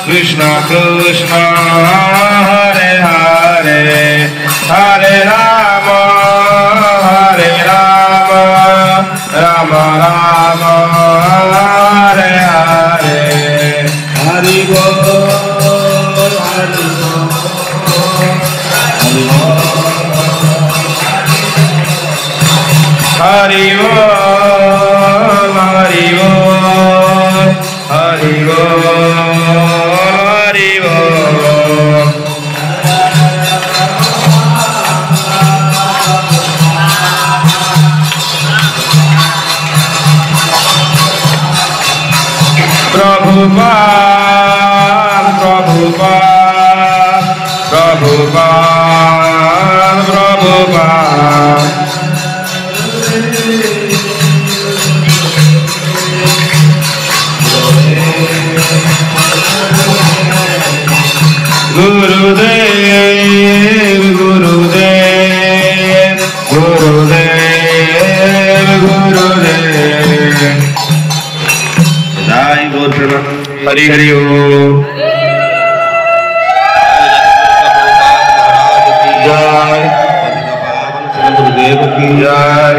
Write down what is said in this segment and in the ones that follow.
Krishna Krishna Hare Hare Hare Rama Rama Rama Hare Hare Hari Bol Hari Bol Hari Bol Hari Bol Hari Bol Prabhupada, Prabhupada, Prabhupada, Prabhupada. Gurudev, Gurudev, Gurudev, Gurudev. Jai Guru Prabhu, Hari Hari Om. Jai Gurudev ki Jai.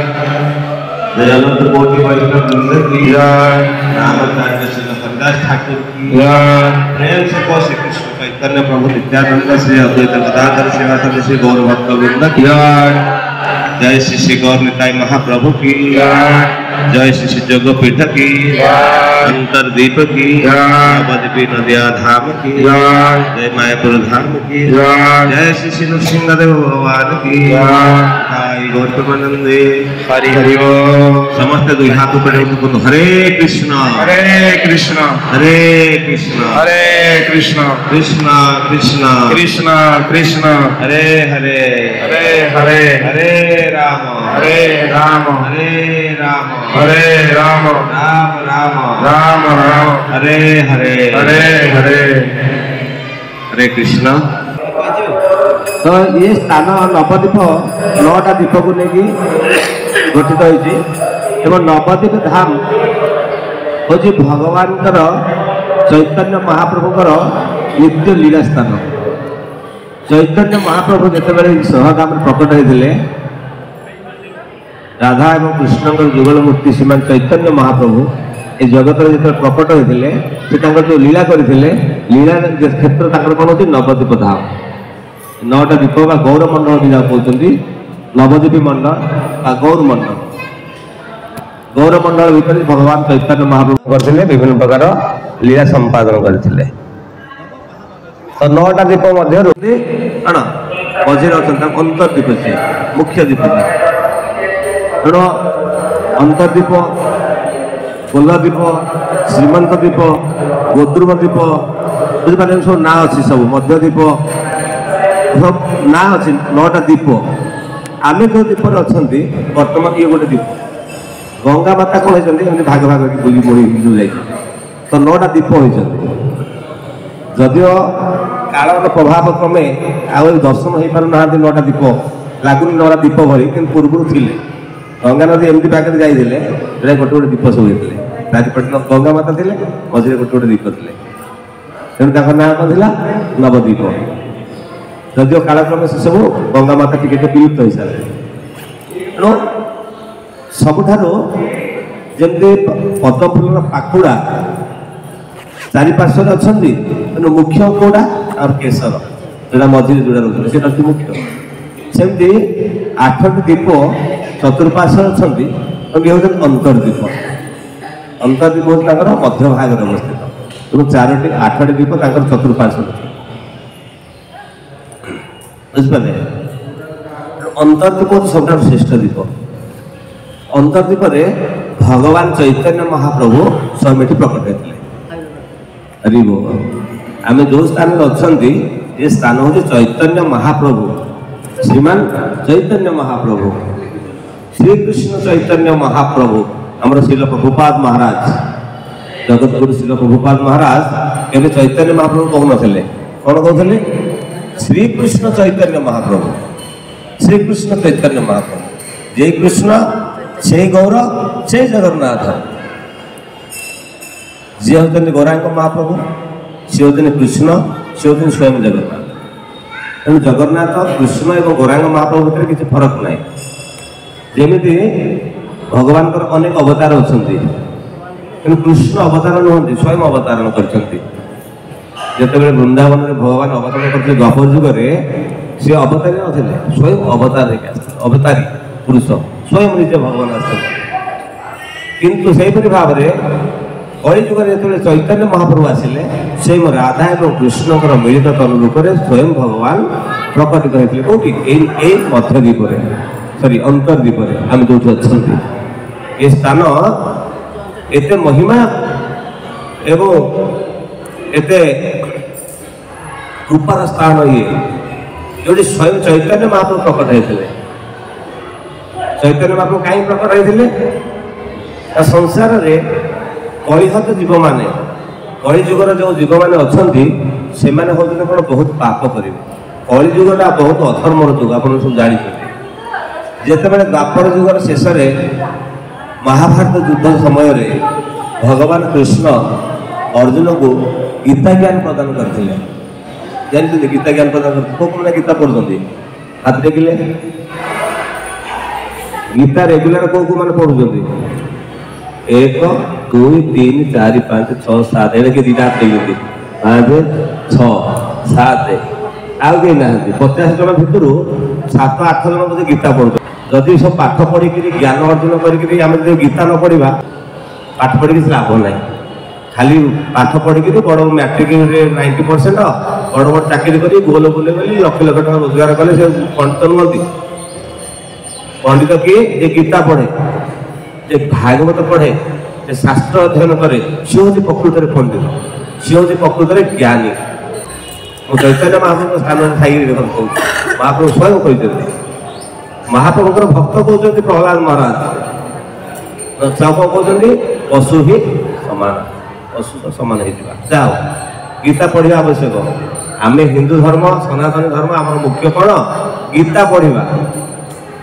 Dayanand Koti Vaishnava Vrinda ki Jai. Ramakanda Sri Haridas Thakur ki Jai. Prem se ko Shri Krishna Chaitanya Prabhu Nityananda Shri Advaita Gadadhar Srivastava Shri Gaur Bhakta Vrinda ki Jai. जय श्री श्री गौर निताई महाप्रभु की जय श्री श्री जगपीठ की अंतरदीप की नवद्वीप नदिया धाम की जय मायापुर धाम की जय श्री श्री नृसिंहदेव भगवान की जय गौतमानंदे हरि हरि ओम। समस्त दुई हाथ ऊपर हरे कृष्ण हरे कृष्ण हरे कृष्ण हरे कृष्ण कृष्ण कृष्ण कृष्ण कृष्ण हरे हरे हरे हरे हरे राम हरे राम हरे राम हरे राम राम राम राम राम हरे हरे हरे हरे हरे कृष्ण। तो ये स्थान नवद्वीप 9टा द्वीप को लेकिन गठित होती नवद्वीप धाम हूँ भगवान चैतन्य महाप्रभुकर नित्य लीला स्थान। चैतन्य महाप्रभु जितेबाला सहगाम प्रकट होते राधा एवं कृष्ण जुगल मूर्ति श्रीमान चैतन्य महाप्रभु ये जगत जो प्रकट होते जो लीला करते लीला क्षेत्र कौन होती नवद्वीप धाम। 9टा द्वीप बा गौर मंडल भी कहते नवद्वीप मंडल गौर मंडल। गौर मंडल भितर भगवान चैतन्य महाप्रभु करते विभिन्न प्रकार लीला संपादन करते। तो 9टा द्वीप मध्य कौन मझे अच्छा अंतर्द्वीप से मुख्य द्वीप तेणु अंतर्द्वीप गोलद्वीप श्रीमंत द्वीप गोद्रुम द्वीप बुझे सब ना अच्छी सब मध्यद्वीप सब ना अच्छी 9टा द्वीप आम जो द्वीप अच्छा बर्तमान ये गोटे द्वीप गंगा माता कौन होती भाग भाग बुली मुड़ी जाए तो 9टा द्वीप होती जदिव कालर प्रभाव क्रमे आउ दर्शन हो पार ना 9टा द्वीप लगुनि 9टा द्वीप भरी कि पूर्व थे गंगा नदी एमती पाखे जाइए गोटे गोटे द्वीप सब होते राजपटना गंगा माता थे मझे गोटे गोटे द्वीप थे तेणु ना कौन था नवद्वीप जदिव कालक्रमे से सब गंगा माता टिके विलुप्त हो सारे तेणु सबुठार जमी पद्मफूल पाखुड़ा चारिपार्श्व अच्छा तेणु मुख्य कौटा और केसर जोड़ा मझे जोड़ा रोचे से मुख्य सेमती 8टी द्वीप चतुर्पार्श्व अच्छा अंतर्द्वीप। अंतर्द्वीप हूँ मध्य भाग अवस्थित तेणु 8टी द्वीप चतुर्पार्श्व बुझे अंतर्द्वीप हूँ सब श्रेष्ठ द्वीप। अंतर्द्वीप भगवान चैतन्य महाप्रभु स्वयं ये प्रकट होते आम जो स्थान अच्छा ये स्थान हूँ चैतन्य महाप्रभु श्रीमान चैतन्य महाप्रभु श्रीकृष्ण चैतन्य महाप्रभु आमर श्रील प्रभुपाद महाराज जगत गुरु श्रील प्रभुपाद महाराज एवं चैतन्य महाप्रभु कहून कौन कहते श्रीकृष्ण चैतन्य महाप्रभु श्रीकृष्ण चैतन्य महाप्रभु जय कृष्ण से गौर से जगन्नाथ जी होते गौरांग महाप्रभु सी होते कृष्ण सी होते स्वयं जगन्नाथ तेणु जगन्नाथ कृष्ण और गौरांग महाप्रभु भितर किसी फरक ना जमी भगवान अनेक अवतार अच्छा कृष्ण अवतार नुहति स्वयं अवतारण करते वृंदावन में भगवान अवतरण करते द्वापर जुगे सी अवतारी नथिले स्वयं अवतार अवतारी पुरुष स्वयं निजे भगवान आसते किंतु सेहीपरि भाव में कलिजुगे जो चैतन्य महाप्रभु आसिले से राधा और कृष्ण मिलित तनु रूप में स्वयं भगवान प्रकटित होते कौटी मध्यद्वीप सॉरी अंतर्द्वीप आम जो अच्छा ये स्थान एत महिमा एवं एत कृपार स्थान ये जो स्वयं चैतन्य महाप्रभु प्रकट होते चैतन्य महाप्रभु कहीं प्रकट होते संसार रे कलिहत जीव माने कलिजुगर जो जीव मैंने अच्छा से कौन बहुत पाप करेंगे कलिजुगटा बहुत अधर्मर जुग आप सब जानते जितेबाला द्वापर जुगर शेष महाभारत युद्ध समय भगवान कृष्ण अर्जुन को गीता ज्ञान प्रदान करते जानते गीता ज्ञान प्रदान करते मैंने गीता पढ़ुं हाथ देखिले गीता रेगुलर कौ मैंने पढ़ुं 1 2 3 4 5 6 7 एवं कि दीटा हाथ देखते 5 6 7 आउ कहीं ना 50 जन भितर 7-8 जन बोधे गीता पढ़ु जदि सब पाठ पढ़ी ज्ञान अर्जन करें गीता न पढ़ा पाठ पढ़ी किसी लाभ ना खाली पाठ पढ़ी बड़ मैट्रिक 90% बड़ बड़ चाकरी कर गोल बुले गली लक्ष लक्ष टका रोजगार कले से पंडित नुहति पंडित किए जे गीता पढ़े जे भागवत पढ़े जे शास्त्र अध्ययन करे सी हूँ प्रकृत में पंडित सी हूँ प्रकृत में ज्ञानी चैतन्य महाप्रभु स्थान थी महाप्रभु स्वयं कहते महाप्रभुर भक्त कहते प्रहलाद महाराज कौन कहते पशु ही समान पशु तो सामान जाओ गीता पढ़ा आवश्यक आम हिंदू धर्म सनातन धर्म आम मुख्य कौन गीता पढ़ा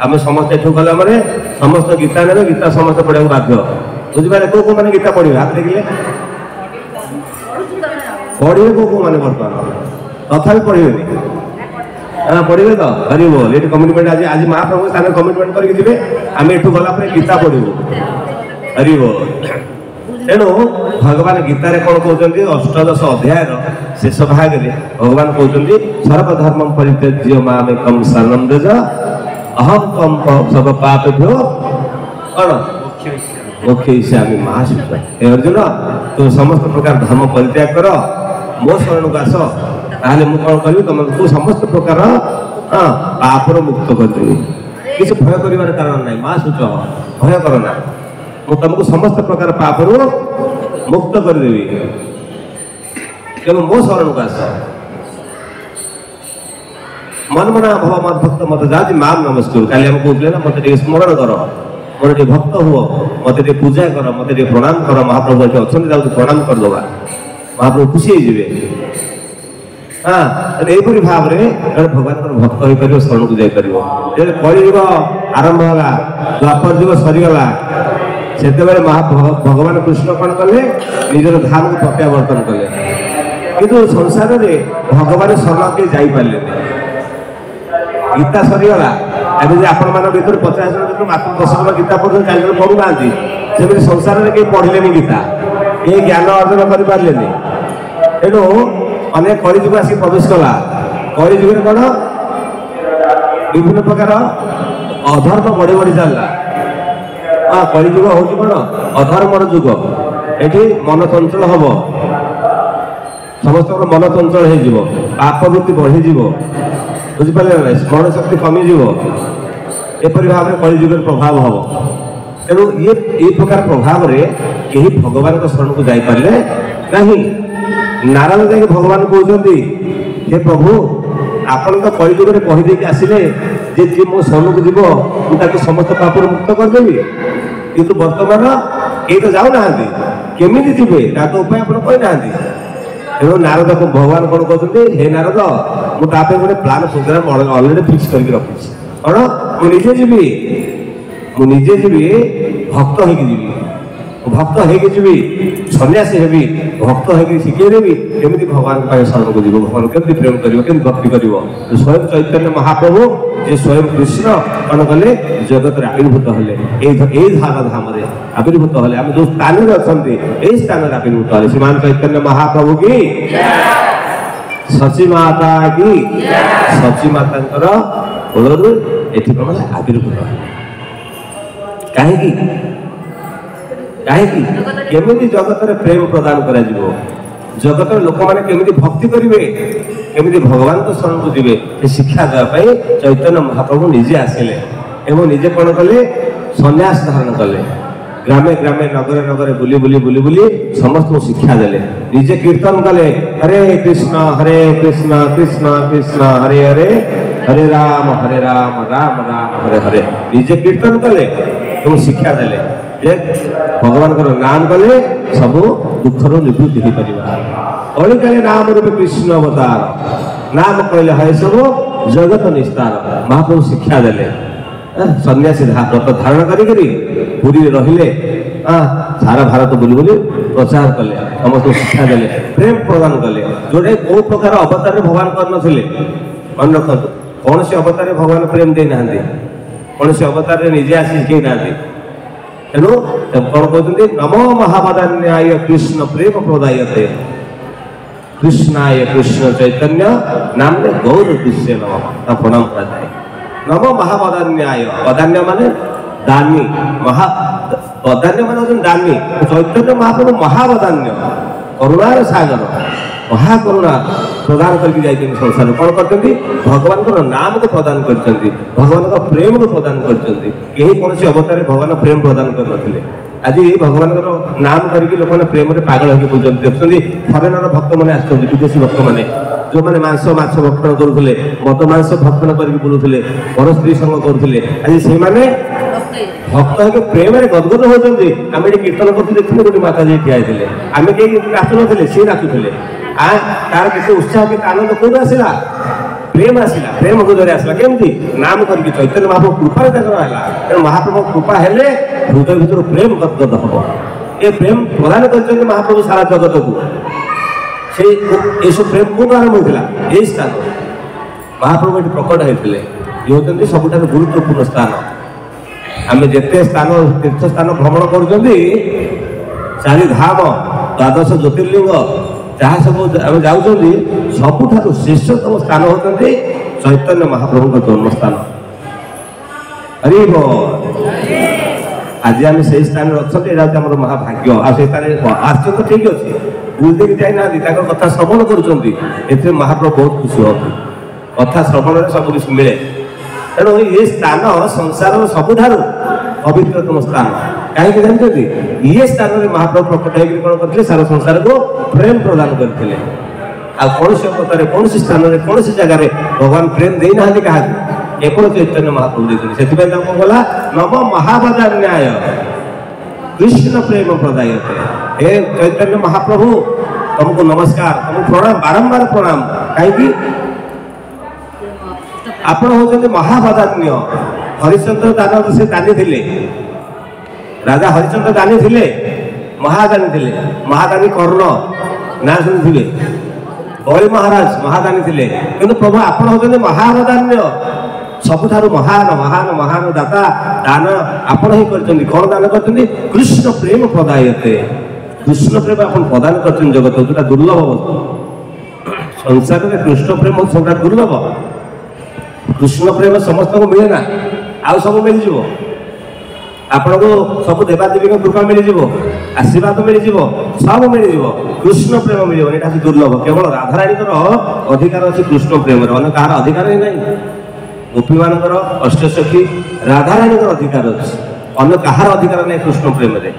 आम समस्त एठू गला मैंने समस्त गीता ने गीता समस्त पढ़ा बाध्य बुझे कौ कौ मैंने गीता पढ़ा हाथ देखिले पढ़े कौ कौ मैंने बर्तमान तथा पढ़े पढ़े तो हरि बोल ये कमिटमेंट आज आज महाप्रभु स्थान कमिटमेंट करके आम एठू गला गीता पढ़ू हरि बोल तेणु भगवान गीतार कौन कहते अष्टादश अध्याय शेष भाग में भगवान कहते सर्वधर्म परित्यज्य मामेकं शरणं व्रज अहम कम सब पापेभ्यो कौन मोक्षयिष्यामि मा शुचः हे अर्जुन तुम समस्त प्रकार धर्म परित्याग कर मो शरण को आस ताहले मु कौन करी तुमको समस्त प्रकार पापर मुक्त करदेवी किसी भय कर कारण ना मा शुचः भय करना तुमको समस्त प्रकार पापरू मुक्त करदेवी केवल मो शरण को आस मन मना भव मत भक्त मत जाति माम नमस्कार काली हम कहते ना मत स्मरण कर मोर टे भक्त हुओ मत पूजा कर मत प्रणाम कर महाप्रभु अच्छे अच्छा प्रणाम करदे महाप्रभु खुशी हो हाँ यहपरी भाव में भगवान भक्त हो पार शरण को जापर जो कलिजुग आरंभ है द्वापर जुग सरीगला से भगवान कृष्ण कौन कले निजर धाम को प्रत्यावर्तन कले किंतु संसार में भगवान शरण के जापारे गीता सरीगला एवं आपण मान भर 50 जन मात्र 10 जन गीता पढ़ते 4 जन पढ़ुना सेमती संसार में कहीं पढ़ले गीता कहीं ज्ञान अर्जन कर पारे तेणु अनेक कलिजुग आसिक प्रवेश कला कलिजुगे कौन विभिन्न प्रकार अधर्म बढ़ी बढ़ी चलला हाँ कलिजुग हूँ कौन अधर्मर जुग ये मन चंचल हम समस्त मन चंचल हो पाप वृत्ति बढ़ीज बुझिपारे ना स्मरण शक्ति कमिज एपरी भाव में कलिजुग प्रभाव हम तेणु ये प्रकार प्रभाव में कहीं भगवान शरण को जापारे नहीं नारायण जाके भगवान कहते हे प्रभु आपण तो कलिजुग कहीदे आसिले ଯିଏ ମୋ ଶରଣକୁ ଯିବ ମୁଁ ତାକୁ ସମସ୍ତ ପାପରୁ ମୁକ୍ତ କରିଦେବି। କିନ୍ତୁ ବର୍ତ୍ତମାନ କେହି ତ ଯାଉନାହାନ୍ତି, କେମିତି ଯିବେ ତା ତ ଉପାୟ ଆପଣ କହିନାହାନ୍ତି। ତେଣୁ ନାରଦକୁ ଭଗବାନ କଣ କହୁଛନ୍ତି, ହେ ନାରଦ ମୁଁ ତା ପାଇଁ ଗୋଟେ ପ୍ଲାନ୍ ପ୍ରୋଗ୍ରାମ ଅଲରେଡି ଫିକ୍ସ କରିକି ରଖିଛି। କଣ ମୁଁ ନିଜେ ଯିବି ଭକ୍ତ ହେଇକି ଯିବି, ଭକ୍ତ ହେଇକି ଯିବି, ସନ୍ନ୍ୟାସୀ ହେବି, ଭକ୍ତ ହେଇକି ଶିଖେଇ ଦେବି କେମିତି ଭଗବାନଙ୍କ ପାଇଁ ଶରଣକୁ ଯିବ, ଭଗବାନ କେମିତି ପ୍ରେମ କରିବ, କେମିତି ଭକ୍ତି କରିବ। ସ୍ୱୟଂ ଚୈତନ୍ୟ ମହାପ୍ରଭୁ ଯେ ସ୍ୱୟଂ କୃଷ୍ଣ କଣ କଲେ, ଜଗତରେ ଆବିର୍ଭୂତ ହେଲେ, ଏଇ ଧାମରେ ଆବିର୍ଭୂତ ହେଲେ। ଆମେ ଯୋଉ ସ୍ଥାନରେ ଅଛନ୍ତି ଏଇ ସ୍ଥାନରେ ଆବିର୍ଭୂତ ହେଲେ। ଶ୍ରୀମାନ ଚୈତନ୍ୟ ମହାପ୍ରଭୁ କି, ସଚୀ ମାତା କି, ସଚୀ ମାତାଙ୍କର କୋଳରୁ ଏଠି କଣ ଆବିର୍ଭୂତ ହେଲେ। କାହିଁକି କେମିତି ଜଗତରେ ପ୍ରେମ ପ୍ରଦାନ କରାଯିବ, ଜଗତର ଲୋକମାନେ କେମିତି ଭକ୍ତି କରିବେ, କେମିତି ଭଗବାନଙ୍କ ଶରଣକୁ ଯିବେ, ସେ ଶିକ୍ଷା ଦେବା ପାଇଁ ଚୈତନ୍ୟ ମହାପ୍ରଭୁ ନିଜେ ଆସିଲେ ଏବଂ ନିଜେ କଣ କଲେ, ସନ୍ନ୍ୟାସ ଧାରଣ କଲେ। ଗ୍ରାମେ ଗ୍ରାମେ ନଗରେ ନଗରେ ବୁଲି ସମସ୍ତଙ୍କୁ ଶିକ୍ଷା ଦେଲେ। ନିଜେ କୀର୍ତ୍ତନ କଲେ, ହରେ କୃଷ୍ଣ କୃଷ୍ଣ କୃଷ୍ଣ ହରେ ହରେ, ହରେ ରାମ ରାମ ରାମ ହରେ ହରେ। ନିଜେ କୀର୍ତ୍ତନ କଲେ ଏବଂ ଶିକ୍ଷା ଦେଲେ ଯେ ଭଗବାନଙ୍କର ନାମ କଲେ ସବୁ ଦୁଃଖର ନିବୃତ୍ତି ହେଇପାରିବ। କଳିକାଳେ ନାମ ରୂପେ କୃଷ୍ଣ ଅବତାର, ନାମ କହିଲେ ହଏ ସବୁ ଜଗତ ନିସ୍ତାର। ମହାପ୍ରଭୁ ଶିକ୍ଷା ଦେଲେ, ସନ୍ନ୍ୟାସୀ ବ୍ରତ ଧାରଣ କରିକିରି ପୁରୀରେ ରହିଲେ, ସାରା ଭାରତ ବୁଲି ପ୍ରଚାର କଲେ, ସମସ୍ତଙ୍କୁ ଶିକ୍ଷା ଦେଲେ, ପ୍ରେମ ପ୍ରଦାନ କଲେ। ଯୋଉଟା କୋଉ ପ୍ରକାର ଅବତାରରେ ଭଗବାନ କରିନଥିଲେ। ମନେ ରଖନ୍ତୁ, କୌଣସି ଅବତାରରେ ଭଗବାନ ପ୍ରେମ ଦେଇନାହାନ୍ତି, କୌଣସି ଅବତାରରେ ନିଜେ ଆସି ଶିଖେଇ ନାହାନ୍ତି। ତେଣୁ କଣ କହୁଛନ୍ତି, ନମୋ ମହାବଦାନ୍ୟାୟ କୃଷ୍ଣ ପ୍ରେମ ପ୍ରଦାୟତେ, କୃଷ୍ଣାୟ କୃଷ୍ଣ ଚୈତନ୍ୟ ନାମରେ ଗୌର ଦୃଶ୍ୟ ନମ, ପ୍ରଣାମ କରାଯାଏ। ନମ ମହାବଦାନ୍ୟାୟ, ବଦାନ୍ୟ ମାନେ ଦାନୀ, ବଦାନ୍ୟ ମାନେ ହଉଛନ୍ତି ଦାନୀ। ଚୈତନ୍ୟ ମହାପ୍ରଭୁ ମହାବଦାନ୍ୟ, କରୁଣାର ସାଗର, ମହାକରୁଣା ପ୍ରଦାନ କରିକି ଯାଇଛନ୍ତି ସଂସାର। କଣ କରିଛନ୍ତି, ଭଗବାନଙ୍କର ନାମକୁ ପ୍ରଦାନ କରିଛନ୍ତି, ଭଗବାନଙ୍କ ପ୍ରେମକୁ ପ୍ରଦାନ କରିଛନ୍ତି। କେହି କୌଣସି ଅବତାରରେ ଭଗବାନ ପ୍ରେମ ପ୍ରଦାନ କରିନଥିଲେ। ଆଜି ଭଗବାନଙ୍କର ନାମ କରିକି ଲୋକମାନେ ପ୍ରେମରେ ପାଗଳ ହେଇକି ବୁଝୁଛନ୍ତି। ଦେଖୁଛନ୍ତି ଫରେନର ଭକ୍ତମାନେ ଆସିଛନ୍ତି, ବିଦେଶୀ ଭକ୍ତମାନେ, ଯୋଉମାନେ ମାଂସ ମାଛ ଭକ୍ଷଣ କରୁଥିଲେ, ମଦ ମାଂସ ଭକ୍ଷଣ କରିକି ବୁଲୁଥିଲେ, ପର ସ୍ତ୍ରୀ ସଙ୍ଗ କରୁଥିଲେ, ଆଜି ସେଇମାନେ ଭକ୍ତ ହେଇକି ପ୍ରେମରେ ଗଦଗଦ ହଉଛନ୍ତି। ଆମେ ଏଠି କୀର୍ତ୍ତନ କରୁଛୁ, ଦେଖିଲେ ଗୋଟେ ମାତାଜୀ ଠିଆ ହେଇଥିଲେ, ଆମେ କେହି ନାଚୁନଥିଲେ, ସିଏ ନାଚୁଥିଲେ। ତାର କେତେ ଉତ୍ସାହ, କେତେ ଆନନ୍ଦ କୋଉଠୁ ଆସିଲା, ପ୍ରେମ ଆସିଲା, ପ୍ରେମ ହୃଦୟରେ ଆସିଲା। କେମିତି, ନାମ କରିକି ଚୈତନ୍ୟ ମହାପ୍ରଭୁ କୃପାରେ ତାଙ୍କର ହେଲା। ତେଣୁ ମହାପ୍ରଭୁ କୃପା ହେଲେ ହୃଦୟ ଭିତରୁ ପ୍ରେମ ଗଦଗଦ ହବ। ଏ ପ୍ରେମ ପ୍ରଦାନ କରିଛନ୍ତି ମହାପ୍ରଭୁ ସାରା ଜଗତକୁ। ସେଇ ଏସବୁ ପ୍ରେମ କୋଉଠୁ ଆରମ୍ଭ ହୋଇଥିଲା, ଏଇ ସ୍ଥାନ ମହାପ୍ରଭୁ ଏଠି ପ୍ରକଟ ହେଇଥିଲେ। ଇଏ ହେଉଛନ୍ତି ସବୁଠାରୁ ଗୁରୁତ୍ୱପୂର୍ଣ୍ଣ ସ୍ଥାନ। ଆମେ ଯେତେ ସ୍ଥାନ ତୀର୍ଥ ସ୍ଥାନ ଭ୍ରମଣ କରୁଛନ୍ତି, ଚାରି ଧାମ, ଦ୍ୱାଦଶ ଜ୍ୟୋତିର୍ଲିଙ୍ଗ ଯାହା ସବୁ ଆମେ ଯାଉଛନ୍ତି, ସବୁଠାରୁ ଶ୍ରେଷ୍ଠତମ ସ୍ଥାନ ହେଉଛନ୍ତି ଚୈତନ୍ୟ ମହାପ୍ରଭୁଙ୍କ ଜନ୍ମସ୍ଥାନ। ହରି ବୋଲ। ଆଜି ଆମେ ସେଇ ସ୍ଥାନରେ ଅଛନ୍ତି, ଏଇଟା ହେଉଛି ଆମର ମହାଭାଗ୍ୟ। ଆଉ ସେଇ ସ୍ଥାନରେ ଆଶ୍ଚର୍ଯ୍ୟ ଠିକ ଅଛି, ବୁଲିଦେକି ଯାଇନାହାନ୍ତି, ତାଙ୍କ କଥା ଶ୍ରବଣ କରୁଛନ୍ତି, ଏଥିରେ ମହାପ୍ରଭୁ ବହୁତ ଖୁସି ହୁଅନ୍ତି। କଥା ଶ୍ରବଣରେ ସବୁ କିଛି ମିଳେ। ତେଣୁ ଏ ସ୍ଥାନ ସଂସାରର ସବୁଠାରୁ ପବିତ୍ରତମ ସ୍ଥାନ। କାହିଁକି ଜାଣିଛନ୍ତି, ଇଏ ସ୍ଥାନରେ ମହାପ୍ରଭୁ ପ୍ରକଟ ହେଇକି କଣ କରିଥିଲେ, ସାରା ସଂସାରକୁ ପ୍ରେମ ପ୍ରଦାନ କରିଥିଲେ। ଆଉ କୌଣସି ଅବତାରରେ, କୌଣସି ସ୍ଥାନରେ, କୌଣସି ଜାଗାରେ ଭଗବାନ ପ୍ରେମ ଦେଇନାହାନ୍ତି କାହାକୁ, କେବଳ ଚୈତନ୍ୟ ମହାପ୍ରଭୁ ଦେଇଛନ୍ତି। ସେଥିପାଇଁ ତାଙ୍କୁ ଗଲା ନମ ମହାବଦାନ୍ୟାୟ କୃଷ୍ଣ ପ୍ରେମ ପ୍ରଦାୟତେ। ହେ ଚୈତନ୍ୟ ମହାପ୍ରଭୁ, ତମକୁ ନମସ୍କାର, ତମକୁ ପ୍ରଣାମ, ବାରମ୍ବାର ପ୍ରଣାମ। କାହିଁକି, ଆପଣ ହଉଛନ୍ତି ମହାବଦାନ୍ୟ। ହରିଶ୍ଚନ୍ଦ୍ର ଦାନ ସେ ଦାନୀ ଥିଲେ, ରାଜା ହରିଶ୍ଚନ୍ଦ୍ର ଦାନୀ ଥିଲେ, ମହାଦାନୀ ଥିଲେ। ମହାଦାନୀ କର୍ଣ୍ଣ ନା ଶୁଣିଥିବେ, ବଳି ମହାରାଜ ମହାଦାନୀ ଥିଲେ। କିନ୍ତୁ ପ୍ରଭୁ ଆପଣ ହଉଛନ୍ତି ମହାବଦାନ୍ୟ, ସବୁଠାରୁ ମହାନ ମହାନ ମହାନ ଦାତା। ଦାନ ଆପଣ ହିଁ କରିଛନ୍ତି। କଣ ଦାନ କରିଛନ୍ତି, କୃଷ୍ଣ ପ୍ରେମ ପ୍ରଦାୟତେ, କୃଷ୍ଣ ପ୍ରେମ ଆପଣ ପ୍ରଦାନ କରିଛନ୍ତି ଜଗତକୁ, ଯୋଉଟା ଦୁର୍ଲଭ ବସ୍ତୁ। ସଂସାରରେ କୃଷ୍ଣ ପ୍ରେମ ସବୁଟା ଦୁର୍ଲଭ। କୃଷ୍ଣ ପ୍ରେମ ସମସ୍ତଙ୍କୁ ମିଳେ ନା, ଆଉ ସବୁ ମିଳିଯିବ। ଆପଣଙ୍କୁ ସବୁ ଦେବାଦେବୀଙ୍କ କୃପା ମିଳିଯିବ, ଆଶୀର୍ବାଦ ମିଳିଯିବ, ସବୁ ମିଳିଯିବ, କୃଷ୍ଣ ପ୍ରେମ ମିଳିବନି। ଏଇଟା ହେଉଛି ଦୁର୍ଲଭ। କେବଳ ରାଧାରାଣୀଙ୍କର ଅଧିକାର ଅଛି କୃଷ୍ଣ ପ୍ରେମରେ, ଅନ୍ୟ କାହାର ଅଧିକାର ହିଁ ନାହିଁ। ଗୋପୀମାନଙ୍କର, ଅଷ୍ଟସଖୀ ରାଧାରାଣୀଙ୍କର ଅଧିକାର ଅଛି, ଅନ୍ୟ କାହାର ଅଧିକାର ନାହିଁ କୃଷ୍ଣ ପ୍ରେମରେ।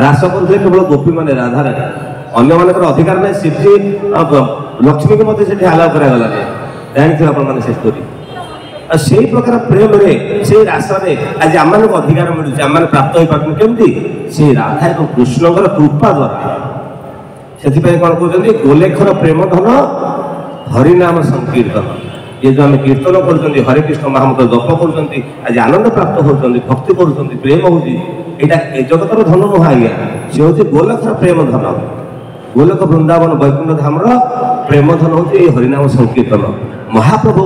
ରାସ କରୁଥିଲେ କେବଳ ଗୋପୀମାନେ, ରାଧାରାଣୀ, ଅନ୍ୟମାନଙ୍କର ଅଧିକାର ନାହିଁ। ସେଠି ଲକ୍ଷ୍ମୀକୁ ମଧ୍ୟ ସେଠି ଆଲାଉ କରାଗଲାନି। ଜାଣିଥିବେ ଆପଣମାନେ ସେ ଷ୍ଟୋରି। से प्रकार प्रेम रे से रास्ताରେ आज आम अधिकार मिलूँ आम प्राप्त हो पार्टी केमती से राधा और कृष्ण कृपा द्वारा से कौन कहते गोलेखर प्रेम धन हरिनाम संकीर्तन ये जो आम कीर्तन कर हरे कृष्ण महामंत्र जप कर आज आनंद प्राप्त होती भक्ति कर प्रेम होती ये जगतर धन नुह आज्ञा सी हूँ गोलखर प्रेम धन गोलक वृंदावन वैकुंठ धाम प्रेम धन हूँ हरिनाम संकीर्तन महाप्रभु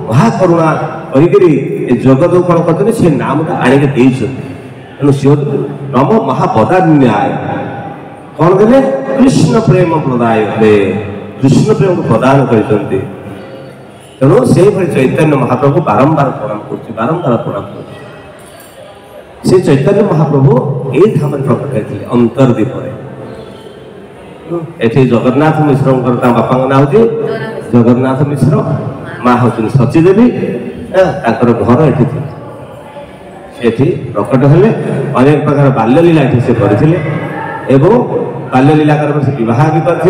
महाकरुणा करी जगत कौन करते से नामटा आणिक तेणु सी नम महापदान्याय कौन देले कृष्ण प्रेम प्रदाय कृष्ण प्रेम को प्रदान करते तेणु से चैतन्य महाप्रभु बारंबार प्रणाम कर से चैतन्य महाप्रभु ये धाम प्रकट होते अंतर्दीप एठी जगन्नाथ मिश्र बापा ना हूँ जगन्नाथ मिश्र माँ हूँ सचीदेवी घर ये प्रकट हेले अनेक प्रकार बाल्यलीला ये से करते बाल्यलीला से बह भी करते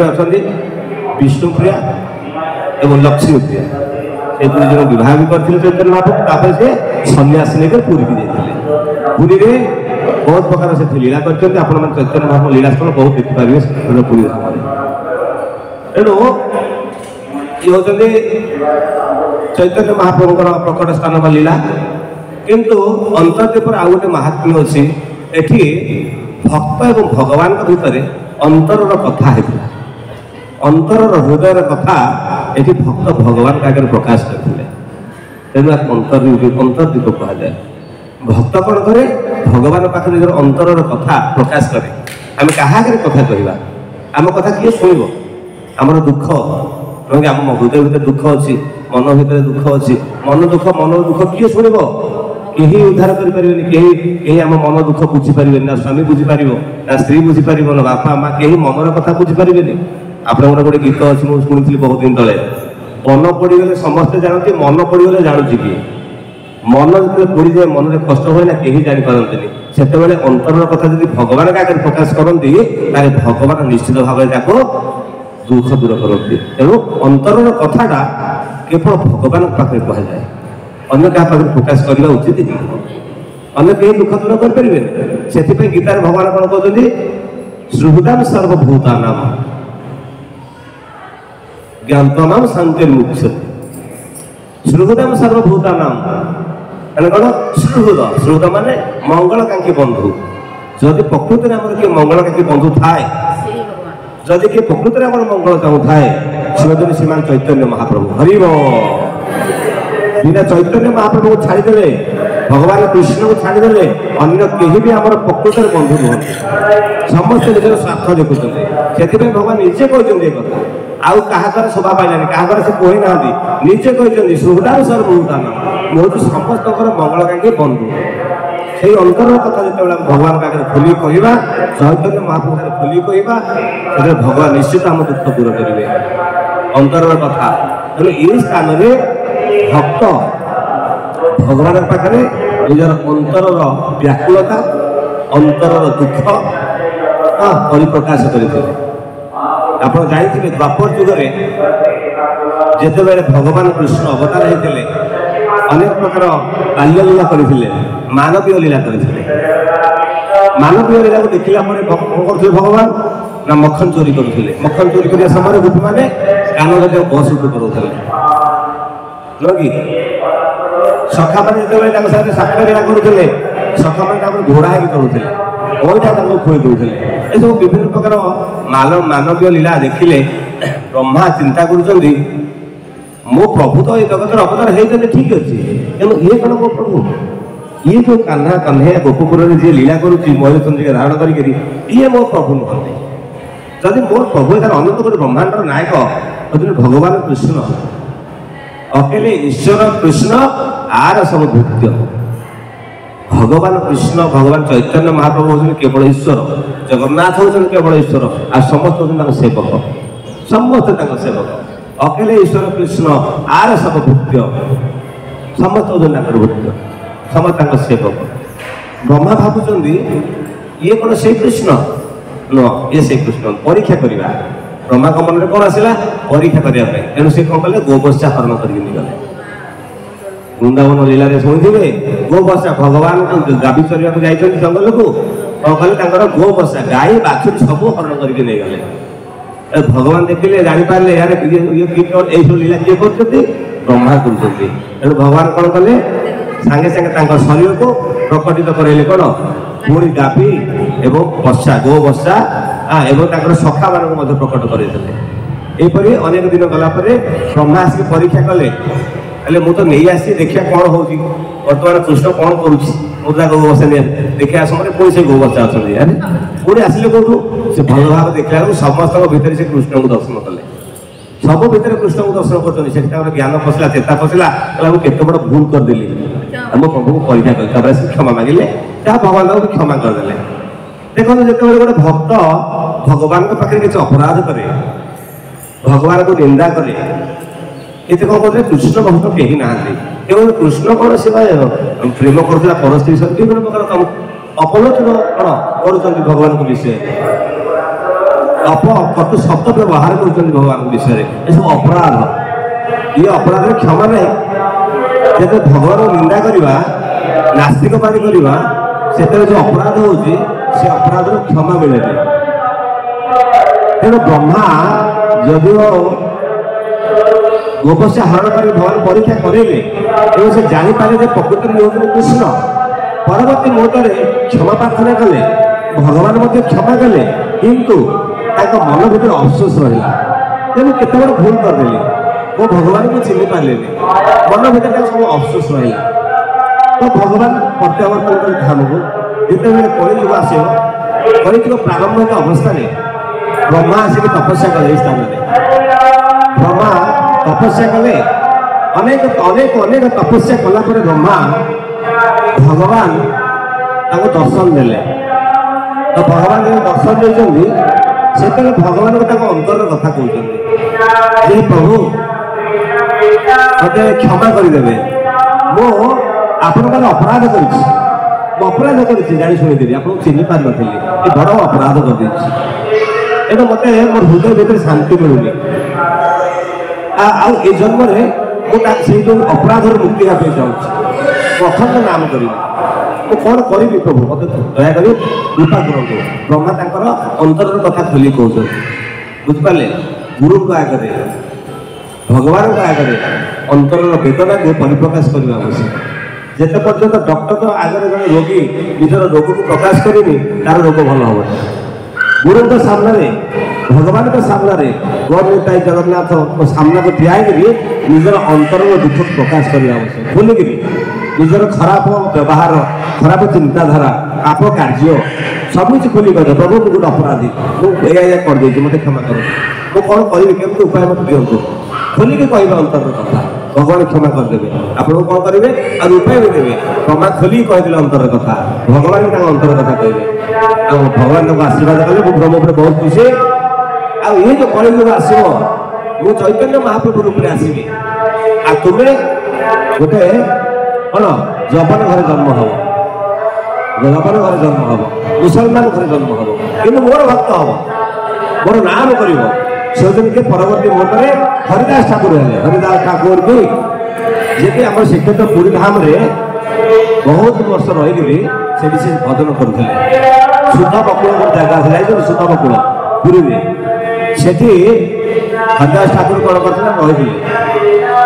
अच्छा विष्णुप्रिया एवं लक्ष्मीप्रिया से दुई जन बह भी करते चैतन्य महाप्रभु से सन्यास लेकर पुरी की जाते पुरी में बहुत प्रकार से लीला कर चैतन्य महाप्रभु लीला स्थल बहुत देखिपारे पुरी समय तेणु ये होते चैतन्य महाप्रभु प्रकट स्थान व लीला किंतु अंतर्दीप आउ गोटे महात्म्य अच्छी एठी भक्त एवं भगवान भितर अंतर कथा होता अंतर हृदय कथा ये भक्त भगवान का प्रकाश करते तेणु अंतर्दीप कह जाए भक्त कौन करे भगवान पाखे निजर अंतर कथा प्रकाश करे आम क्या कथा कहवा आम कथा किए शुण आमर दुख आम हृदय भितर दुख अच्छी मन भितर दुख अच्छी मन दुख किए शुण कहीं उद्धार करें आम मन दुख बुझीपारे ना स्वामी बुझीपार ना स्त्री बुझीपार ना बापा माँ कहीं मनर कथा बुझीपारे आपन गोटे गीत अच्छी मुझे शुणी बहुत दिन तले मन पड़गले समस्ते जानते मन पड़गले जानूची किए मन जो पड़ जाए मन में कष्ट हुए ना कहीं जापारती से अंतर कथा जब भगवान का प्रकाश करती भगवान निश्चित भाव दुख दूर करती तेणु अंतर कथाटा केवल भगवान पाखे कहुए अन्य क्या पाखे प्रकाश करने उचित कि अन्य कहीं दुख दूर करें से गीतार भगवान कौन कहते श्रुताम सर्वभूतानाम ज्ञातनाम शांतिर्मुच्यते श्रुताम सर्वभूतानाम कौन श्रुहृद श्रुहृद माने मंगलकांक्षी बंधु जदि प्रकृति में किए मंगलकांक्षी बंधु थाए जदि किए प्रकृति में मंगल चाहू थाए शिवजन श्रीमान चैतन्य महाप्रभु हरिव बिना चैतन्य महाप्रभु को छाड़ीदे भगवान कृष्ण को छाड़ीदे अन्य कहीं भी आम प्रकृत बंधु नुहति समस्ते निजर स्वार्थ देखुं से भगवान निजे कहते कथा आउ क्या शोभा पाइलानी क्या से कही ना निजे कहते श्रुताम सर्वभूतान मुझे समस्त मंगलकांक्षी बंधु से अंतर कथा जो भगवान का खोली कहवा चैतन्य महाप्रभु खोली कहवा से भगवान निश्चित आम दुख दूर करेंगे अंतर कथा तेणु ये स्थान में भक्त भगवान पाखे निजर अंतर व्याकुलता अंतर दुख परिप्रकाश करते आप जानते द्वापर जुगे जिते भगवान कृष्ण अवतार होते अनेक प्रकार बाल्यलीला करते मानवीय लीला करते मानवीय लीला को देखला करते भगवान ना मक्खन चोरी करते मक्खन चोरी करने समय गोपी मैंने कान जाते बस करोते कि सखा मैंने जो साक्षर लीला करुले सखा मैंने घोड़ा होगी करुले ओटा खुई दूसरे ये सब विभिन्न प्रकार मानवीय लीला देखिले ब्रह्मा चिंता कर मो प्रभु तो ये जगत अवतार होते ठीक अच्छे तेणु ये कौन मो प्रभु ये जो कान्हा कन्हैया गोपपुर में जी लीला करुच्ची मयूरचंद्रिका धारण करी मो प्रभु नुहति जदि मोर प्रभु यार अनंत कोटी ब्रह्मांडर नायक कहते भगवान कृष्ण अकेले ईश्वर कृष्ण आर सब भृत्य भगवान कृष्ण भगवान चैतन्य महाप्रभु होते केवल ईश्वर जगन्नाथ होते केवल ईश्वर आ समस्त होते सेवक समस्त सेवक अकेले ईश्वर कृष्ण आर सब भृत्य समस्त होते भृत्य समस्त सेवक ब्रह्मा भावुं ये कौन से कृष्ण नुह ये से कृष्ण परीक्षा करवा ब्रह्मा मन में कौन आसला परीक्षा करने तेणु से कौन कले गोबर्षा हरण कर गले ବୃନ୍ଦାବନ ଲୀଳାରେ ଶୁଣିଥିବେ ଗୋ ବସା ଭଗବାନ ଗାଭୀ ଚରିବାକୁ ଯାଇଛନ୍ତି ଜଙ୍ଗଲକୁ କଣ କଲେ ତାଙ୍କର ଗୋ ବସା ଗାଈ ବାଛୁରୀ ସବୁ ହରଣ କରିକି ନେଇଗଲେ। ଭଗବାନ ଦେଖିଲେ ଜାଣିପାରିଲେ ୟାର ଏଇସବୁ ଲୀଳା କିଏ କରୁଛନ୍ତି ବ୍ରହ୍ମା କରୁଛନ୍ତି। ତେଣୁ ଭଗବାନ କଣ କଲେ ସାଙ୍ଗେ ସାଙ୍ଗେ ତାଙ୍କ ଶରୀରକୁ ପ୍ରକଟିତ କରାଇଲେ କଣ ପୁଣି ଗାଭୀ ଏବଂ ବସା ଗୋ ବସା ଏବଂ ତାଙ୍କର ସଖାମାନଙ୍କୁ ମଧ୍ୟ ପ୍ରକଟ କରାଇଥିଲେ। ଏହିପରି ଅନେକ ଦିନ ଗଲା ପରେ ବ୍ରହ୍ମା ଆସିକି ପରୀକ୍ଷା କଲେ ହେଲେ ମୁଁ ତ ନେଇ ଆସିଛି ଦେଖିବା କଣ ହଉଛି ବର୍ତ୍ତମାନ କୃଷ୍ଣ କଣ କରୁଛି ମୁଁ ତା ଗୋ ବସା ଦେଖିବା ସମୟରେ ପୁଣି ସେ ଗୋ ବସା ଅଛନ୍ତି ପୁଣି ଆସିଲେ କୋଉଠୁ ସେ ଭଲ ଭାବରେ ଦେଖିଲା ବେଳକୁ ସମସ୍ତଙ୍କ ଭିତରେ ସେ କୃଷ୍ଣଙ୍କୁ ଦର୍ଶନ କଲେ। ସବୁ ଭିତରେ କୃଷ୍ଣଙ୍କୁ ଦର୍ଶନ କରୁଛନ୍ତି ସେଠି ତାଙ୍କର ଜ୍ଞାନ ପଶିଲା ଚେତା ପଶିଲା କହିଲା ମୁଁ କେତେ ବଡ ଭୁଲ କରିଦେଲି ଆମ ପ୍ରଭୁଙ୍କୁ ପରୀକ୍ଷା କଲେ ତାପରେ ସେ କ୍ଷମା ମାଗିଲେ ଯାହା ଭଗବାନ ତାଙ୍କୁ କ୍ଷମା କରିଦେଲେ। ଦେଖନ୍ତୁ ଯେତେବେଳେ ଗୋଟେ ଭକ୍ତ ଭଗବାନଙ୍କ ପାଖରେ କିଛି ଅପରାଧ କରେ ଭଗବାନଙ୍କୁ ନିନ୍ଦା କରେ ଏତେ କଣ କରୁଥିଲେ କୃଷ୍ଣ ଭକ୍ତ କେହି ନାହାନ୍ତି କେବଳ କୃଷ୍ଣ କଣ ସେ ପ୍ରେମ କରୁଥିଲା ପର ସ୍ତ୍ରୀ ସହିତ ବିଭିନ୍ନ ପ୍ରକାର ଅପଲୋଚନ କଣ କରୁଛନ୍ତି ଭଗବାନଙ୍କ ବିଷୟରେ କଟୁ ଶବ୍ଦ ବ୍ୟବହାର କରୁଛନ୍ତି ଭଗବାନଙ୍କ ବିଷୟରେ ଏସବୁ ଅପରାଧ ଇଏ ଅପରାଧରେ କ୍ଷମା ନାହିଁ। ଯେତେବେଳେ ଭଗବାନଙ୍କୁ ନିନ୍ଦା କରିବା ନାସ୍ତିକବାଦୀ କରିବା ସେତେବେଳେ ଯୋଉ ଅପରାଧ ହଉଛି ସେ ଅପରାଧର କ୍ଷମା ମିଳେନି। ତେଣୁ ବ୍ରହ୍ମା ଯଦିଓ ଗୋବସା ହରଣ କରି ଭଗବାନ ପରୀକ୍ଷା କରେଇଲେ ଏବଂ ସେ ଜାଣିପାରିଲେ ଯେ ପ୍ରକୃତରେ ହେଉଛନ୍ତି କୃଷ୍ଣ ପରବର୍ତ୍ତୀ ମୁହୂର୍ତ୍ତରେ କ୍ଷମା ପ୍ରାର୍ଥନା କଲେ ଭଗବାନ ମଧ୍ୟ କ୍ଷମା କଲେ କିନ୍ତୁ ତାଙ୍କ ମନ ଭିତରେ ଅଫସୋସ ରହିଲା ତେଣୁ କେତେ ବଡ଼ ଭୁଲ କରିଦେଲି ମୋ ଭଗବାନଙ୍କୁ ଚିହ୍ନି ପାରିଲେନି ମନ ଭିତରେ ତାଙ୍କ ସବୁ ଅଫସୋସ ରହିଲା। ତ ଭଗବାନ ପ୍ରତ୍ୟାବର୍ତ୍ତନ କରି ଧାମକୁ ଯେତେବେଳେ କଳିଯୁଗ ଆସିବ କଳିଯୁଗ ପ୍ରାରମ୍ଭିକ ଅବସ୍ଥାରେ ବ୍ରହ୍ମା ଆସିକି ତପସ୍ୟା କଲେ ଏହି ସ୍ଥାନରେ ବ୍ରହ୍ମା ତପସ୍ୟା କଲେ ଅନେକ ଅନେକ ଅନେକ ତପସ୍ୟା କଲା ପରେ ବ୍ରହ୍ମା ଭଗବାନ ତାଙ୍କୁ ଦର୍ଶନ ଦେଲେ। ତ ଭଗବାନ ଯେତେବେଳେ ଦର୍ଶନ ଦେଇଛନ୍ତି ସେତେବେଳେ ଭଗବାନଙ୍କୁ ତାଙ୍କ ଅନ୍ତରର କଥା କହୁଛନ୍ତି ଯେ ପ୍ରଭୁ ମତେ କ୍ଷମା କରିଦେବେ ମୁଁ ଆପଣଙ୍କର ଅପରାଧ କରିଛି ମୁଁ ଅପରାଧ କରିଛି ଜାଣି ଶୁଣିଦେବି ଆପଣଙ୍କୁ ଚିହ୍ନି ପାରିନଥିଲି ଏ ବଡ଼ ଅପରାଧ କରିଦେଇଛି ଏବେ ମତେ ମୋର ହୃଦୟ ଭିତରେ ଶାନ୍ତି ମିଳୁନି ଆଉ ଏ ଜନ୍ମରେ ମୁଁ ସେଇ ଯୋଉ ଅପରାଧରୁ ମୁକ୍ତି ହେବା ପାଇଁ ଚାହୁଁଛି ମୁଁ ଅଖଣ୍ଡ ନାମ କରିବି ମୁଁ କଣ କରିବି ପ୍ରଭୁ ମତେ ଦୟାକରି କୃପା କରନ୍ତୁ। ବ୍ରହ୍ମା ତାଙ୍କର ଅନ୍ତରର କଥା ଖୋଲି କହୁଛନ୍ତି ବୁଝିପାରିଲେ ଗୁରୁଙ୍କ ଆଗରେ ଭଗବାନଙ୍କ ଆଗରେ ଅନ୍ତରର ବେଦନାକୁ ପରିପ୍ରକାଶ କରିବା ଆବଶ୍ୟକ। ଯେତେ ପର୍ଯ୍ୟନ୍ତ ଡକ୍ଟର ଆଗରେ ଜଣେ ରୋଗୀ ନିଜର ରୋଗକୁ ପ୍ରକାଶ କରିନି ତାର ରୋଗ ଭଲ ହବନି। ଗୁରୁଙ୍କ ସାମ୍ନାରେ ଭଗବାନଙ୍କ ସାମ୍ନାରେ ଗୌରତାଇ ଜଗନ୍ନାଥ ସାମ୍ନାକୁ ଠିଆ ହେଇକରି ନିଜର ଅନ୍ତରର ଦୁଃଖ ପ୍ରକାଶ କରିବା ଆବଶ୍ୟକ ଖୋଲିକିରି ନିଜର ଖରାପ ବ୍ୟବହାର ଖରାପ ଚିନ୍ତାଧାରା ପାପ କାର୍ଯ୍ୟ ସବୁକିଛି ଖୋଲି କହିବେ ପ୍ରଭୁ ମୁଁ ଗୋଟେ ଅପରାଧୀ ମୁଁ ଏଇଆ କରିଦେଇଛି ମୋତେ କ୍ଷମା କରନ୍ତୁ ମୁଁ କ'ଣ କରିବି କେମିତି ଉପାୟ ମୋତେ ଦିଅନ୍ତୁ ଖୋଲିକି କହିବେ ଅନ୍ତରର କଥା ଭଗବାନ କ୍ଷମା କରିଦେବେ ଆପଣଙ୍କୁ କ'ଣ କରିବେ ଆଉ ଉପାୟ ବି ଦେବେ। ବ୍ରହ୍ମା ଖୋଲିକି କହିଦେଲେ ଅନ୍ତରର କଥା ଭଗବାନ ତାଙ୍କ ଅନ୍ତର କଥା କହିବେ ଆଉ ଭଗବାନ ତାଙ୍କୁ ଆଶୀର୍ବାଦ କଲେ ମୁଁ ବ୍ରହ୍ମ ଉପରେ ବହୁତ ଖୁସି ଆଉ ଇଏ ଯୋଉ କଳିଯୁଗ ଆସିବ ମୁଁ ଚୈତନ୍ୟ ମହାପ୍ରଭୁ ରୂପରେ ଆସିବି ଆଉ ତୁମେ ଗୋଟେ କ'ଣ ଯବନ ଘରେ ଜନ୍ମ ହବ ଯବନ ଘରେ ଜନ୍ମ ହବ ମୁସଲମାନ ଘରେ ଜନ୍ମ ହବ କିନ୍ତୁ ମୋର ଭକ୍ତ ହବ ମୋର ନାମ କରିବ ସେଦିନকে ପରବର୍ତ୍ତୀ ମୁହୂର୍ତ୍ତରେ ହରିଦାସ ଠାକୁର ହେଲେ ହରିଦାସ ଠାକୁର ବି ଯିଏକି ଆମର ଶ୍ରୀକ୍ଷେତ୍ର ପୁରୀ ଧାମରେ ବହୁତ ବର୍ଷ ରହିକିରି ସେଠି ସେ ଭଜନ କରୁଥିଲେ। ସୁଧ ବକୁଳ ଗୋଟେ ଜାଗା ଅଛି ଯାଇଛନ୍ତି ସୁଧ ବକୁଳ ପୁରୀରେ ସେଠି ହରିଦାସ ଠାକୁର କ'ଣ କରିଥିଲେ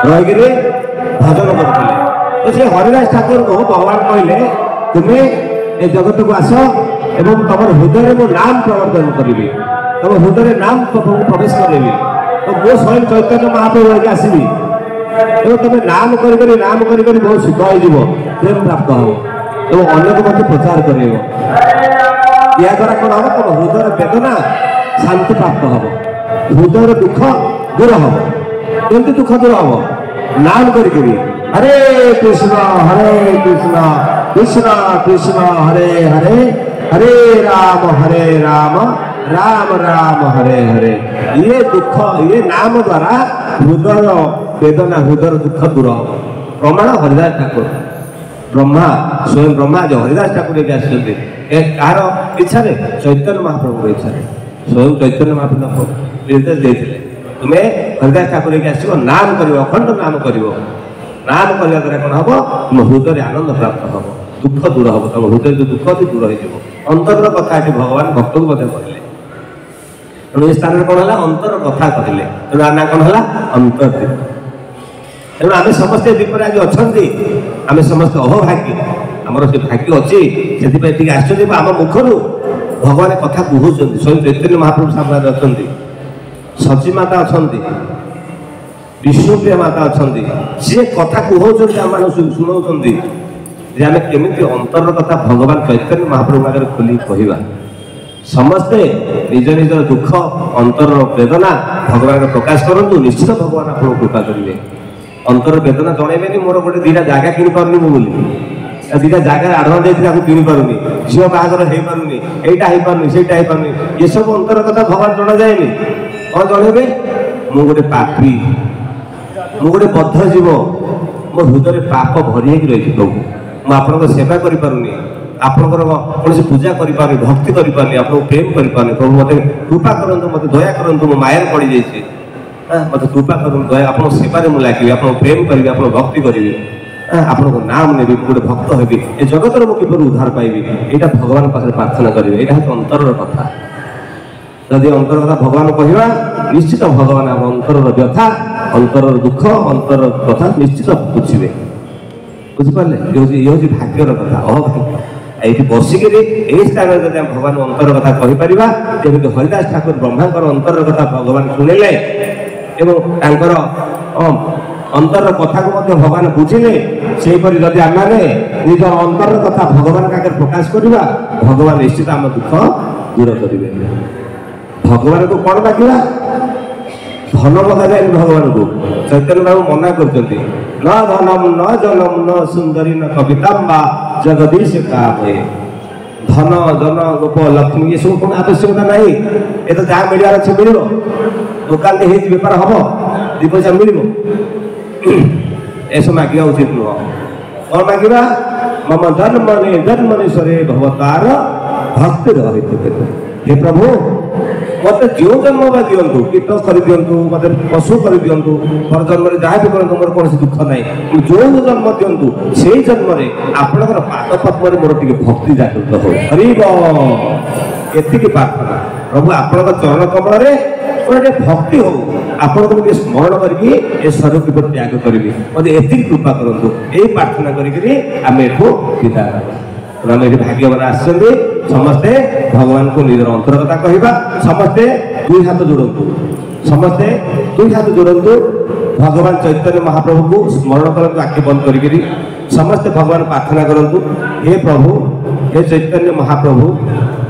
ରହିକିରି ଭଜନ କରୁଥିଲେ। ତ ସେ ହରିଦାସ ଠାକୁରଙ୍କୁ ଭଗବାନ କହିଲେ ତୁମେ ଏ ଜଗତକୁ ଆସ ଏବଂ ତମର ହୃଦୟରେ ମୁଁ ନାମ ପ୍ରବର୍ତ୍ତନ କରିବି ତମ ହୃଦୟରେ ନାମ ପ୍ରବେଶ କରେଇବି ତ ମୁଁ ସ୍ୱୟଂ ଚୈତନ୍ୟ ମହାପ୍ରଭୁ ହେଇକି ଆସିବି ଏବଂ ତମେ ନାମ କରି ବହୁତ ସୁଖ ହେଇଯିବ ପ୍ରେମ ପ୍ରାପ୍ତ ହବ ଏବଂ ଅନ୍ୟକୁ ମଧ୍ୟ ପ୍ରଚାର କରେଇବ ଏହାଦ୍ୱାରା କ'ଣ ହବ ତମ ହୃଦୟର ବେଦନା ଶାନ୍ତି ପ୍ରାପ୍ତ ହବ ହୃଦୟର ଦୁଃଖ ଦୂର ହବ। କେମିତି ଦୁଃଖ ଦୂର ହବ ନାମ କରିକିରି ହରେ କୃଷ୍ଣ କୃଷ୍ଣ କୃଷ୍ଣ ହରେ ହରେ ହରେ ରାମ ରାମ ରାମ ହରେ ହରେ ये दुख ये नाम द्वारा हृदय वेदना हृदय दुख दूर हम प्रमाण हरिदास ठाकुर ब्रह्मा स्वयं ब्रह्मा जो हरिदास ठाकुर कहार इच्छा चैतन्य महाप्रभु इच्छा स्वयं चैतन्य महाप्रभु निर्देश देते तुम्हें हरिदास ठाकुर आसो नाम कर अखंड नाम कर नाम कहला द्वारा कौन हम तुम हृदय आनंद प्राप्त हम दुख दूर हम तुम हृदय जो दुख अच्छी दूर हो अंतर कथा ये भगवान भक्त को कहले तेणु ये स्थान कौन है अंतर कथा कहले तेणु ना कौन है अंतर्दीप तेणु आम समस्ते दीपरे आज अच्छा आम समस्त अहोभाग्य आमर से भाग्य अच्छी से आश्चर्य आम मुखर भगवान कथा कहते स्वयं चैतन्य महाप्रभु सामने अच्छा सची माता अच्छा विष्णुप्रिया माता अच्छा सी कथा कहते आम शुणाऊँ आम केमी अंतर कथा भगवान चैतन्य महाप्रभु आगे खोली कहवा समस्ते निज निज दुख अंतर वेदना भगवान प्रकाश करूँ निश्चित भगवान आपको कृपा करेंगे अंतर वेदना जनइबे मोर गोटे दीटा जगह कि पार्नी बोली दीटा जगह आडवांस देती कि पारुनी झील बाहर हो पारुनी एटा हो पारुनी सेटा हो पारुनी ये सब अंतर कथा भगवान जना जाए कौन जनइबे मु गोटे पापी मु गोटे बद्ध जीव मो हृदय पाप भरी रही प्रभु मुझे आपन सेवा करें आपणकर कौन पूजा करें भक्ति करें आप प्रेम करें प्रभु मत कृपा करूँ मत दया करूँ मो मायर पड़ जाइए मत कृपा करूँ दया आप सेवार मुझे लगे आप प्रेम करी आप भक्ति करी आपण नाम ने गोटे भक्त हेबी ए जगतर मुझे किपर उद्धार पाइबी यहाँ भगवान पाखे प्रार्थना करेंगे यहाँ अंतर कथा जदि अंतर कथा भगवान कहवा निश्चित भगवान आम अंतर व्यथा अंतर दुख अंतर कथा निश्चित बुझे बुझिपारे ये हूँ भाग्यर कथा अभाग्य ये बसिक स्थान जब भगवान अंतर कथा कहीपर जमी हरिदास ठाकुर ब्रह्मांकर अंतर कथा भगवान शुणिले एवं अंतर कथा को भगवान बुझिले से जदि आम निज अंतर कथा भगवान आगे प्रकाश करवा भगवान निश्चित आम दुख दूर करेंगे भगवान को कौन डाकिला धन बधा जाए भगवान को चैतन्य बाबू मना कर न धनम न जनम न सुंदरी न कविता जगदीश का धन जन गोप लक्ष्मी ये सब कौन आवश्यकता ना ये तो जहाँ मिलवार अच्छे मिल दुकान बेपार हम दी पैसा मिल ऐसा मांगा उचित नुह कौन मांगा मम जन्मनेश्वरे भवतार भक्ति हे प्रभु मत जो जन्म बा दिंतु कीट कर दिंतु मत पशु कर दिंतु पर जन्म जहाँ भी करूँ मोर कौन दुख ना जो जन्म दिंतु से जन्म आपणकर पाद पद्म मोर टे भक्ति जागृत हो हरिब एति प्रार्थना प्रभु आपण चरण कमल गोटे भक्ति हो आपण को स्मरण करके शरीर की त्याग करी मत एति कृपा करूँ यही प्रार्थना करें विदा आम ये भाग्यवान आसते समस्ते भगवान को निजर अंतर कथा कहवा समस्ते दुई हाथ जोड़ू समस्ते दुई हाथ जोड़ू भगवान चैतन्य महाप्रभु को स्मरण करूँ आखि बंद करी समस्ते भगवान प्रार्थना करूँ हे प्रभु हे चैतन्य महाप्रभु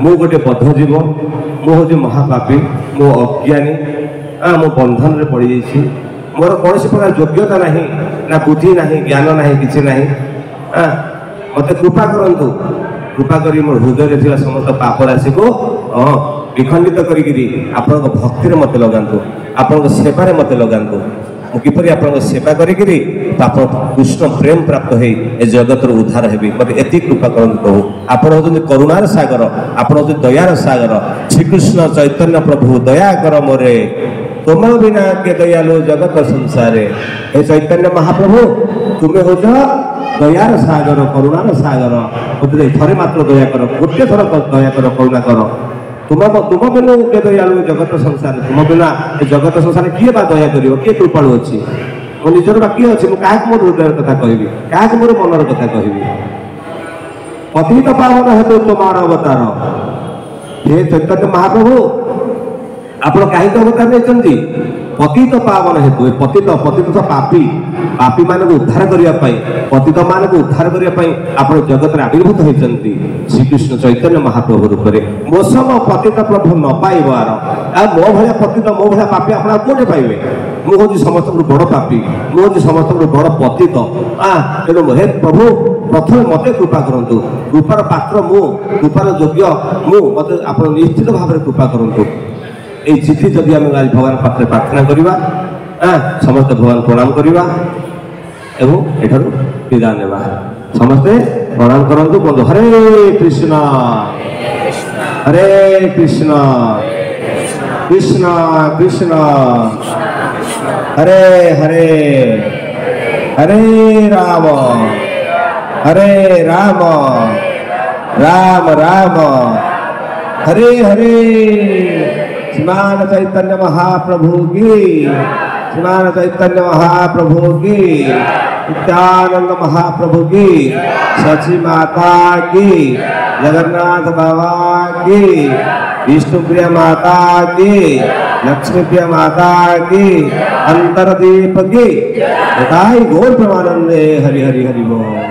मु गोटे बद्ध जीव मु हूँ महापापी मो अज्ञानी मो बंधन में पड़ जाइए मोर कौन प्रकार योग्यता नहीं ना बुद्धि नहीं ज्ञान नहीं किसी नहीं मत कृपा करूँ कृपा करी मोर हृदय थी समस्त पाप राशि को विखंडित करी आपण भक्ति मत लगातु आपण सेवार मत लगातु किपरि आप सेवा करी कृष्ण प्रेम प्राप्त हो जगत उद्धार हेबी मत एति कृपा करूँ प्रभु आप करुणार सागर आप दयार सागर श्रीकृष्ण चैतन्य प्रभु दया कर मोरे तुम बिना के दयालु जगत संसारे हे चैतन्य महाप्रभु तुम्हें हो दयार सागर करुणार सागर मत थे मात्र दया कर गोटे थर दया कर करुणा कर तुम बिना के दयालु जगत संसार तुम बिना जगत संसार किए बा दया कर किए कृपाणु अच्छी मो निजर बा किए अच्छी क्या मोर हृदय कथा कहि क्या मोर मनर कथा कहि पतित पावन हेतु तुमार अवतार हे चैतन्य महाप्रभु आप कहीं अवतार नहीं पतित पावन हेतु पतित पतित तो पापी पापी मान उद्धार करने पतित मान उद्धार करने आप जगत आविर्भूत होती श्रीकृष्ण चैतन्य महाप्रभु रूप में मो सम पतित प्रभु न पाइबार मो भाया पतित मो भाया पापी आप कौटे पाइबे मुझे समस्त बड़ पापी मुझे समस्त बड़ पतित तेणु हे प्रभु प्रथम मत कृपा करूँ कृपार पात्र मु कृपार योग्य मु मत आप निश्चित भाव में कृपा करूँ ये चिठी जदि आम आज भगवान पाखे प्रार्थना करवा समस्त भगवान प्रणाम करवा एवं एठार विदा नेबा समस्ते प्रणाम करंतु बंधु हरे कृष्ण कृष्ण कृष्ण हरे हरे हरे राम राम राम हरे हरे। श्रीमान चैतन्य महाप्रभु की, श्रीमान चैतन्य महाप्रभु की, नित्यानंद महाप्रभु की, सची माता की, जगन्नाथ बाबा की, विष्णुप्रिया माता की, लक्ष्मीप्रिया माता की, अंतरदीप की, बताई गौर प्रमानंदे। हरि हरि हरि बोल।